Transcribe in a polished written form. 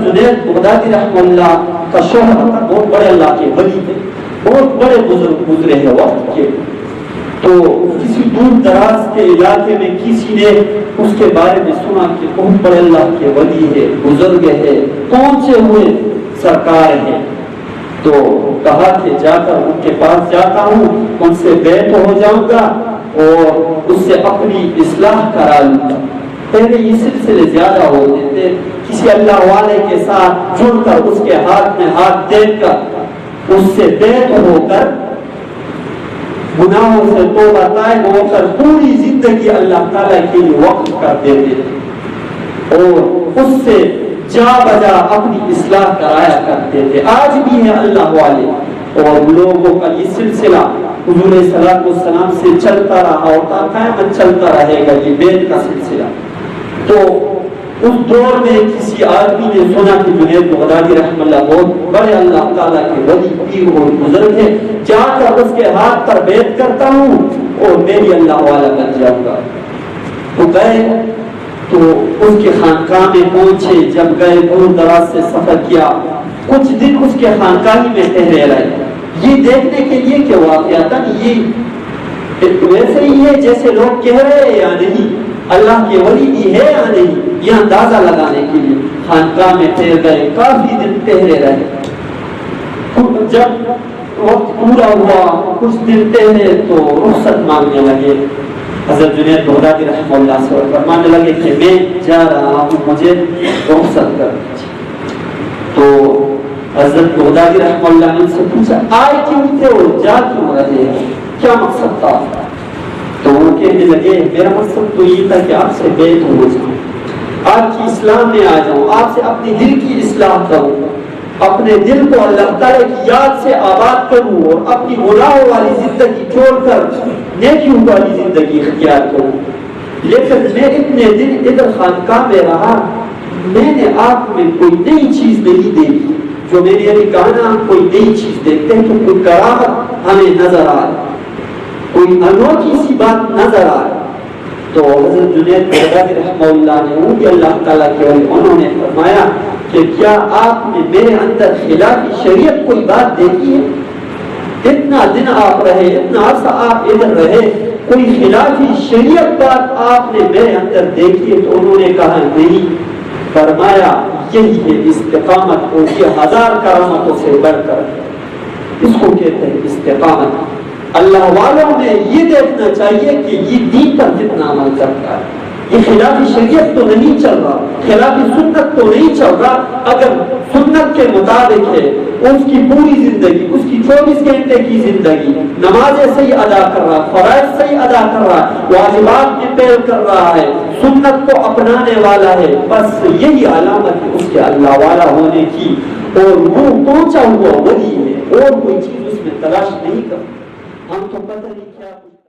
جنید بغدادی رحمہ اللہ کا شوہر تھا، بہت بڑے اللہ کے ولی تھے، بہت بڑے بزرگ گزرے ہیں وقت کے. تو کسی دور دراز کے علاقے میں کسی نے اس کے بارے میں سنا کہ بہت بڑے اللہ کے ولی ہے، بزرگ ہے، پہنچے ہوئے سرکار ہے. تو کہا کہ جا کر ان کے پاس جاتا ہوں، ان سے بیعت ہو جاؤں گا اور اس سے اپنی اصلاح کرا لوں گا. پہلے یہ سلسلے زیادہ ہوتے تھے، کسی اللہ والے کے ساتھ جڑ کر اس کے ہاتھ میں ہاتھ دے کر اس سے بیعت ہو کر گناہوں سے توبہ طائب ہو کر پوری زندگی اللہ تعالیٰ کے لیے وقف کر دیتے تھے اور اس سے جا بجا اپنی اصلاح کرایا کرتے تھے. آج بھی ہے اللہ والے اور لوگوں کا یہ سلسلہ حضور صلی اللہ علیہ وسلم سے چلتا رہا اور قیامت چلتا رہے گا، یہ بیعت کا سلسلہ. تو اس دور میں کسی آدمی نے سنا کہ جنید بغدادی رحمہ اللہ بہت بڑے اللہ تعالیٰ کے ولی پیر اور بزرگ ہیں، جا کر اس کے ہاتھ پر بیعت کرتا ہوں اور میں بھی اللہ والا بن جاؤں گا. تو گئے تو اس کے خانقاہ میں پہنچے. جب گئے دور دراز سے سفر کیا، کچھ دن اس کے خانقاہ میں ٹھہرے رہے، یہ دیکھنے کے لیے کہ واقعتاً یہ ویسے ہی ہے جیسے لوگ کہہ رہے ہیں یا نہیں، اللہ کے ولی بھی ہے یا نہیں، یہ اندازہ لگانے کے لیے خانقاہ میں ٹھہر گئے. کافی دن ٹھہرے رہے. جب وقت پورا ہوا، کچھ دن ٹھہرے تو رخصت مانگنے لگے. حضرت جنید بغدادی رحمہ اللہ سے فرمانے لگے کہ میں جا رہا ہوں، مجھے رخصت کر دیجیے. تو حضرت بغدادی رحمہ اللہ نے ان سے پوچھا آئے کیوں تھے اور جا کیوں رہے ہیں، کیا مقصد تھا؟ تو وہ کہنے لگے میرا مقصد تو یہ تھا کہ آپ سے بیعت ہو جاؤں، آپ کی اسلام میں آ جاؤں، آپ سے اپنے دل کی اصلاح کروں، اپنے دل کو اللہ تعالیٰ کی یاد سے آباد کروں اور اپنی گناہوں والی زندگی چھوڑ کر نیکیوں والی زندگی اختیار کروں. لیکن میں اتنے دن ادھر خانقاہ میں رہا، میں نے آپ میں کوئی نئی چیز نہیں دیکھی. جو میں نے ابھی کہا نا، کوئی نئی چیز دیکھتے ہیں تو کوئی کراہت ہمیں نظر آ رہی، کوئی انوکھی سی بات نظر آ رہی. تو حضرت جنید بغدادی رحمہ اللہ نے وہ کہ اللہ تعالیٰ کے ولی، انہوں نے فرمایا کہ کیا آپ نے میرے اندر خلاف شریعت کوئی بات دیکھی ہے؟ اتنا دن آپ رہے، اتنا عرصہ آپ ادھر رہے، کوئی خلاف شریعت بات آپ نے میرے اندر دیکھی ہے؟ تو انہوں نے کہا نہیں. فرمایا یہی ہے استقامت، اور یہ ہزار کرامتوں سے بڑھ کر اس کو کہتے ہیں استقامت. اللہ والوں میں یہ دیکھنا چاہیے کہ یہ دین پر کتنا عمل کرتا ہے، یہ خلاف شریعت تو نہیں چل رہا، خلاف سنت تو نہیں چل رہا. اگر سنت کے مطابق ہے، اس کی پوری زندگی، اس کی 24 گھنٹے کی زندگی نمازیں صحیح ادا کر رہا، فرائض صحیح ادا کر رہا، واجبات کی پیروی کر رہا ہے، سنت کو اپنانے والا ہے، بس یہی علامت ہے اس کے اللہ والا ہونے کی، اور وہ پہنچا ہوا ولی ہے، اور کوئی چیز اس میں تلاش نہیں کرتا. ہم تو پتہ نہیں کیا